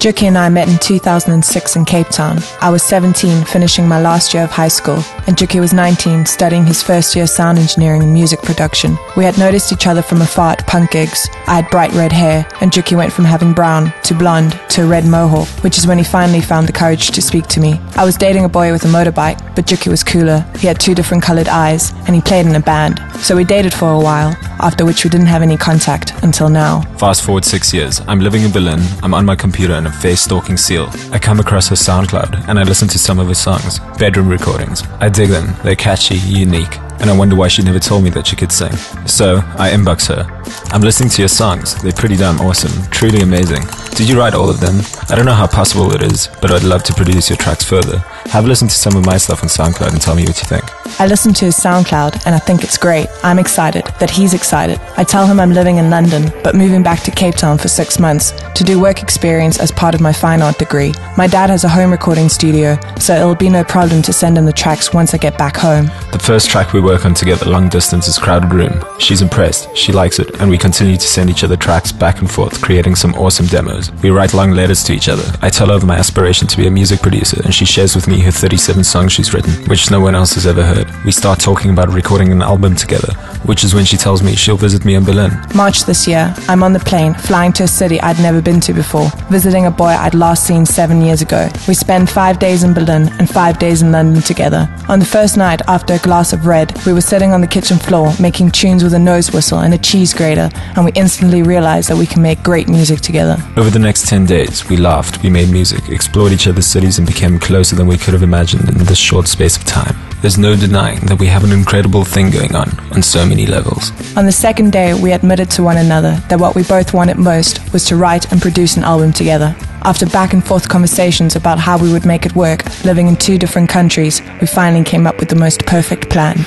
Juki and I met in 2006 in Cape Town. I was 17, finishing my last year of high school, and Juki was 19, studying his first year sound engineering and music production. We had noticed each other from afar at punk gigs. I had bright red hair, and Juki went from having brown to blonde to a red mohawk, which is when he finally found the courage to speak to me. I was dating a boy with a motorbike, but Juki was cooler. He had 2 different colored eyes, and he played in a band. So we dated for a while, after which we didn't have any contact until now. Fast forward 6 years. I'm living in Berlin. I'm on my computer and I'm face stalking Seal. I come across her SoundCloud and I listen to some of her songs, bedroom recordings. I dig them. They're catchy, unique, and I wonder why she never told me that she could sing. So I inbox her. I'm listening to your songs. They're pretty damn awesome, truly amazing. Did you write all of them? I don't know how possible it is, but I'd love to produce your tracks further. Have a listen to some of my stuff on SoundCloud and tell me what you think. I listened to his SoundCloud and I think it's great. I'm excited that he's excited. I tell him I'm living in London, but moving back to Cape Town for 6 months to do work experience as part of my fine art degree. My dad has a home recording studio, so it'll be no problem to send him the tracks once I get back home. The first track we work on together, Long Distance, is Crowded Room. She's impressed, she likes it, and we continue to send each other tracks back and forth, creating some awesome demos. We write long letters to each other. I tell her of my aspiration to be a music producer, and she shares with me her 37 songs she's written, which no one else has ever heard. We start talking about recording an album together, which is when she tells me she'll visit me in Berlin. March this year, I'm on the plane, flying to a city I'd never been to before, visiting a boy I'd last seen 7 years ago. We spend 5 days in Berlin and 5 days in London together. On the first night, after a glass of red, we were sitting on the kitchen floor, making tunes with a nose whistle and a cheese grater, and we instantly realized that we can make great music together. Over the next 10 days, we laughed, we made music, explored each other's cities, and became closer than we could have imagined in this short space of time. There's no denying that we have an incredible thing going on so many levels. On the second day, we admitted to one another that what we both wanted most was to write and produce an album together. After back and forth conversations about how we would make it work, living in 2 different countries, we finally came up with the most perfect plan.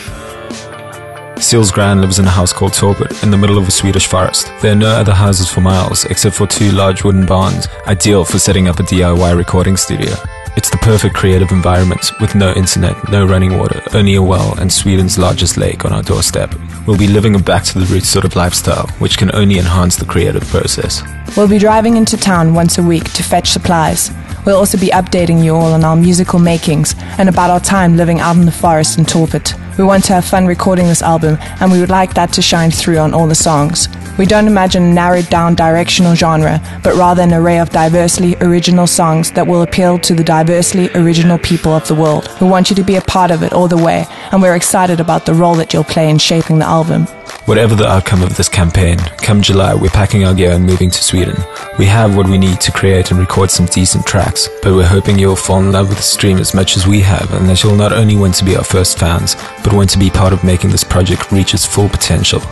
Seal's Gran lives in a house called Torpet in the middle of a Swedish forest. There are no other houses for miles except for 2 large wooden barns, ideal for setting up a DIY recording studio. It's the perfect creative environment with no internet, no running water, only a well and Sweden's largest lake on our doorstep. We'll be living a back to the roots sort of lifestyle, which can only enhance the creative process. We'll be driving into town once a week to fetch supplies. We'll also be updating you all on our musical makings and about our time living out in the forest in Torpet. We want to have fun recording this album, and we would like that to shine through on all the songs. We don't imagine a narrowed down directional genre, but rather an array of diversely original songs that will appeal to the diversely original people of the world. We want you to be a part of it all the way, and we're excited about the role that you'll play in shaping the album. Whatever the outcome of this campaign, come July we're packing our gear and moving to Sweden. We have what we need to create and record some decent tracks, but we're hoping you'll fall in love with the stream as much as we have, and that you'll not only want to be our first fans, but want to be part of making this project reach its full potential.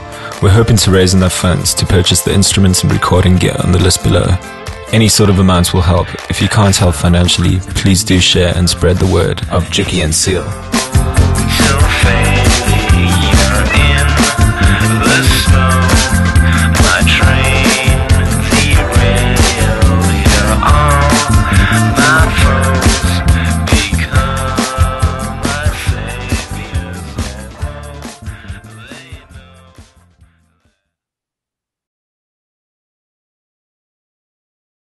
We're hoping to raise enough funds to purchase the instruments and recording gear on the list below. Any sort of amounts will help. If you can't help financially, please do share and spread the word of Juki and Seal. So fade, you're in the smoke.